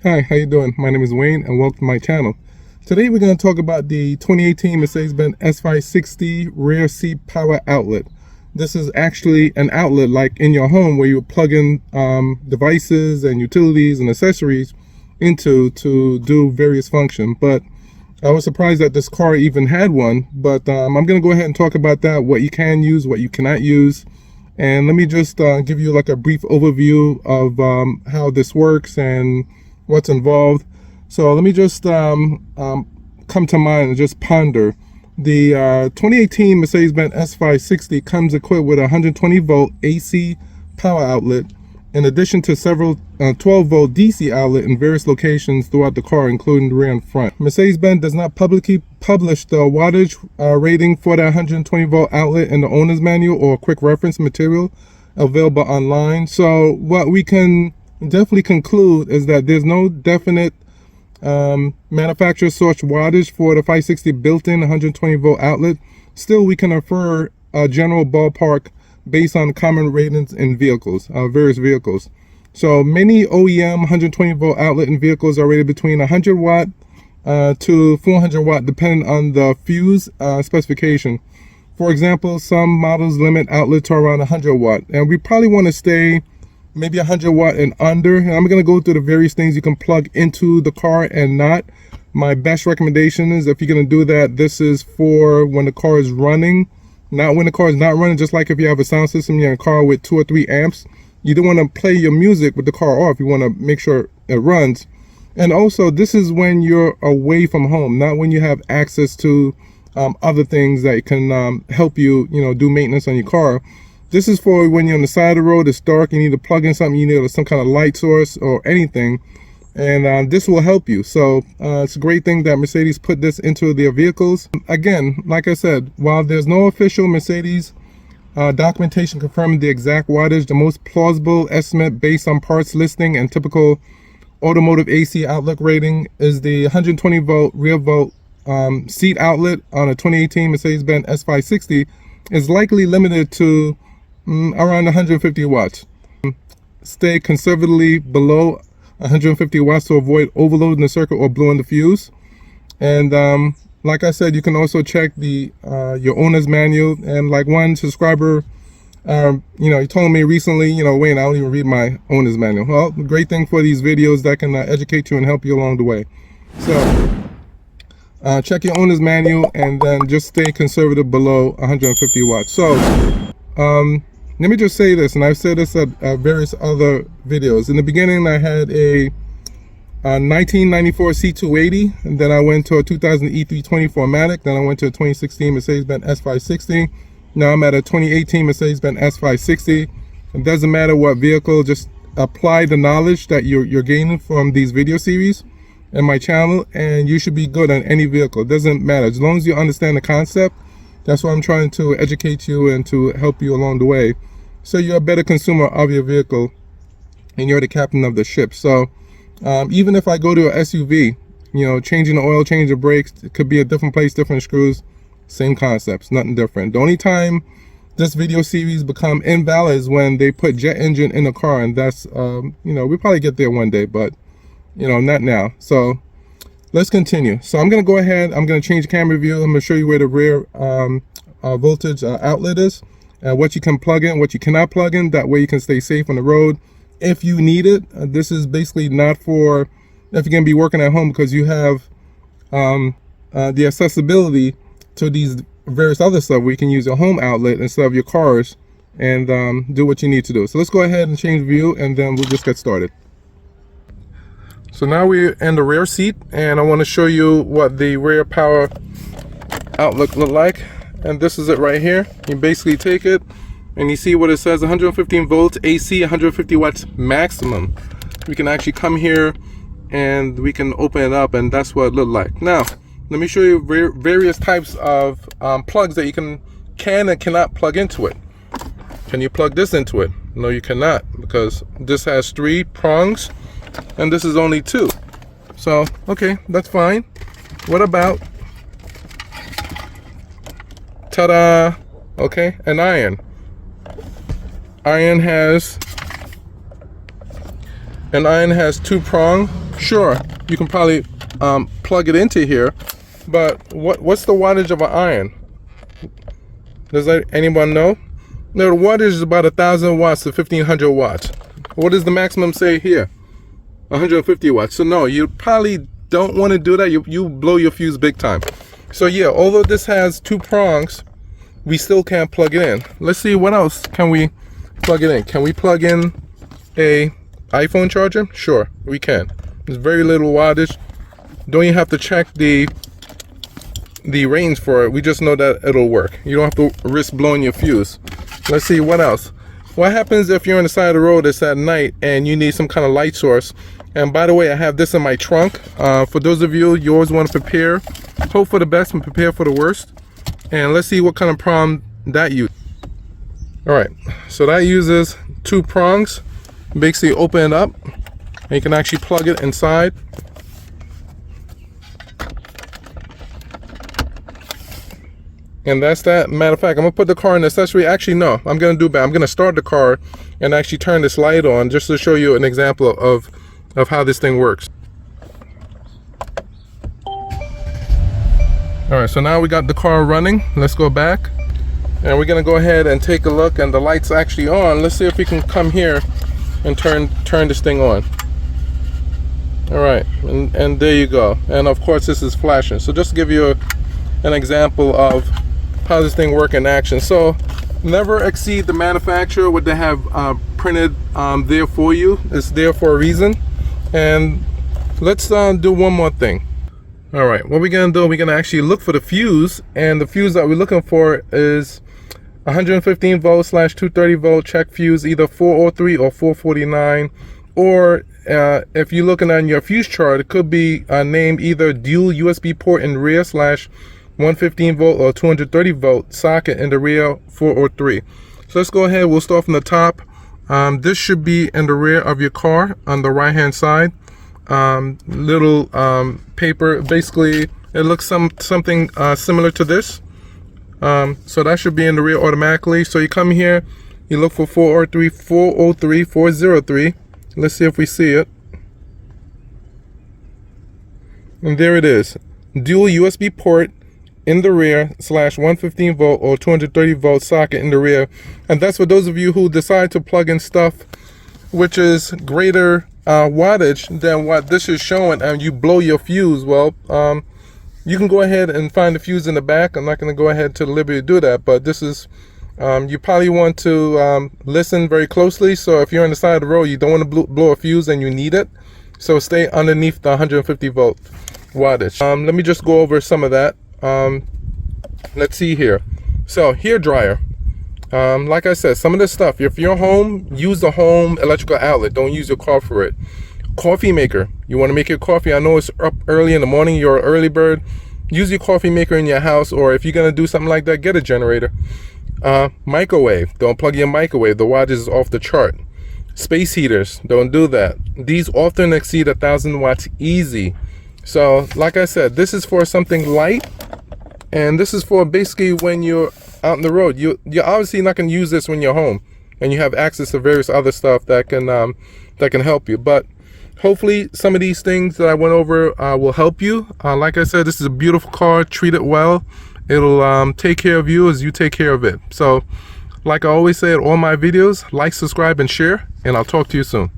Hi, how you doing? My name is Wayne and welcome to my channel. Today we're going to talk about the 2018 Mercedes Benz S560 rear seat power outlet. This is actually an outlet like in your home where you plug in devices and utilities and accessories into to do various functions. But I was surprised that this car even had one. But I'm going to go ahead and talk about that, what you can use, what you cannot use. And let me just give you like a brief overview of how this works and what's involved. So let me just come to mind and just ponder. The 2018 Mercedes Benz S560 comes equipped with a 120 volt AC power outlet, in addition to several 12 volt DC outlet in various locations throughout the car, including the rear and front. Mercedes Benz does not publicly publish the wattage rating for that 120 volt outlet in the owner's manual or quick reference material available online. So what we can definitely conclude is that there's no definite manufacturer source wattage for the 560 built-in 120 volt outlet. Still, we can infer a general ballpark based on common ratings in vehicles, various vehicles. So many OEM 120 volt outlet in vehicles are rated between 100 watt to 400 watt depending on the fuse specification. For example, some models limit outlet to around 100 watt, and we probably want to stay maybe 100 watt and under. And I'm going to go through the various things you can plug into the car and not. My best recommendation is, if you're going to do that, this is for when the car is running, not when the car is not running. Just like if you have a sound system, you're in a car with 2 or 3 amps, you don't want to play your music with the car off. You want to make sure it runs. And also, this is when you're away from home, not when you have access to other things that can help you, do maintenance on your car. This is for when you're on the side of the road, it's dark, you need to plug in something, you need some kind of light source or anything, and this will help you. So it's a great thing that Mercedes put this into their vehicles. Again, like I said, while there's no official Mercedes documentation confirming the exact wattage, the most plausible estimate based on parts listing and typical automotive AC outlet rating is the 120 volt rear volt seat outlet on a 2018 Mercedes Benz S560 is likely limited to around 150 watts. Stay conservatively below 150 watts to avoid overloading the circuit or blowing the fuse. And like I said, you can also check the your owner's manual. And like one subscriber, he told me recently, Wayne, I don't even read my owner's manual. Well, the great thing for these videos that can educate you and help you along the way. So check your owner's manual and then just stay conservative below 150 watts. So let me just say this, and I've said this at various other videos. In the beginning, I had a 1994 C280, and then I went to a 2000 E320 4MATIC, then I went to a 2016 Mercedes-Benz S560. Now I'm at a 2018 Mercedes-Benz S560. It doesn't matter what vehicle, just apply the knowledge that you're gaining from these video series in my channel, and you should be good on any vehicle. It doesn't matter, as long as you understand the concept. That's why I'm trying to educate you and to help you along the way, so you're a better consumer of your vehicle and you're the captain of the ship. So even if I go to an SUV, changing the oil, changing the brakes, it could be a different place, different screws, same concepts, nothing different. The only time this video series become invalid is when they put jet engine in the car, and that's we probably get there one day, but not now. So let's continue. So I'm going to go ahead, I'm going to change the camera view. I'm going to show you where the rear voltage outlet is, what you can plug in, what you cannot plug in. That way you can stay safe on the road if you need it. This is basically not for if you're going to be working at home, because you have the accessibility to these various other stuff where you can use your home outlet instead of your cars and do what you need to do. So let's go ahead and change view, and then we'll just get started. So now we're in the rear seat, and I want to show you what the rear power outlet look like. And this is it right here. You basically take it and you see what it says, 115 volts AC, 150 watts maximum. We can actually come here and we can open it up, and that's what it looked like. Now let me show you various types of plugs that you can and cannot plug into it. Can you plug this into it? No, you cannot, because this has 3 prongs and this is only 2. So okay, that's fine. What about, ta-da, okay, an iron. An iron has 2 prong Sure, you can probably plug it into here, but what's the wattage of an iron? Does anyone know? No, the wattage is about 1,000 watts to 1,500 watts. What does the maximum say here? 150 watts. So no, you probably don't want to do that. You blow your fuse big time. So yeah, although this has 2 prongs, we still can't plug it in. Let's see, what else can we plug it in? Can we plug in a iPhone charger? Sure, we can. There's very little wattage. Don't even have to check the range for it. We just know that it'll work. You don't have to risk blowing your fuse. Let's see, what else? What happens if you're on the side of the road, it's at night, and you need some kind of light source? And by the way, I have this in my trunk. For those of you always want to prepare, hope for the best and prepare for the worst. And let's see what kind of prong that uses. All right, so that uses 2 prongs. Basically open it up, and you can actually plug it inside. And that's that. Matter of fact, I'm gonna put the car in accessory. Actually, no, I'm gonna do bad. I'm gonna start the car and actually turn this light on just to show you an example of how this thing works. All right, so now we got the car running. Let's go back, and we're gonna go ahead and take a look, and the light's actually on. Let's see if we can come here and turn this thing on. All right, and there you go. And of course, this is flashing. So just to give you an example of how this thing works in action. So never exceed the manufacturer, what they have printed there for you. It's there for a reason. And let's do one more thing. All right, what we're gonna do, we're gonna actually look for the fuse, and the fuse that we're looking for is 115 volt / 230 volt check fuse, either 403 or 449, or if you're looking on your fuse chart, it could be named either dual USB port in rear / 115 volt or 230 volt socket in the rear 403. So let's go ahead, we'll start from the top. This should be in the rear of your car on the right hand side. Little paper, basically it looks something similar to this. So that should be in the rear automatically. So you come here, you look for 403. Let's see if we see it. And there it is, dual USB port in the rear / 115 volt or 230 volt socket in the rear. And that's for those of you who decide to plug in stuff which is greater wattage than what this is showing, and you blow your fuse. Well, you can go ahead and find the fuse in the back. I'm not going to go ahead to the liberty to do that, but this is you probably want to listen very closely. So if you're on the side of the road, you don't want to blow a fuse and you need it, so stay underneath the 150 volt wattage. Let me just go over some of that. Let's see here. So hair dryer, like I said, some of this stuff, if you're home, use the home electrical outlet. Don't use your car for it. Coffee maker, you want to make your coffee. I know it's up early in the morning, you're an early bird. Use your coffee maker in your house, or if you're going to do something like that, get a generator. Microwave, don't plug your microwave, the wattage is off the chart. Space heaters, don't do that. These often exceed 1,000 watts easy. So like I said, this is for something light, and this is for basically when you're out on the road. You're obviously not going to use this when you're home and you have access to various other stuff that can help you. But hopefully some of these things that I went over will help you. Like I said, this is a beautiful car. Treat it well. It'll take care of you as you take care of it. So like I always say at all my videos, like, subscribe, and share, and I'll talk to you soon.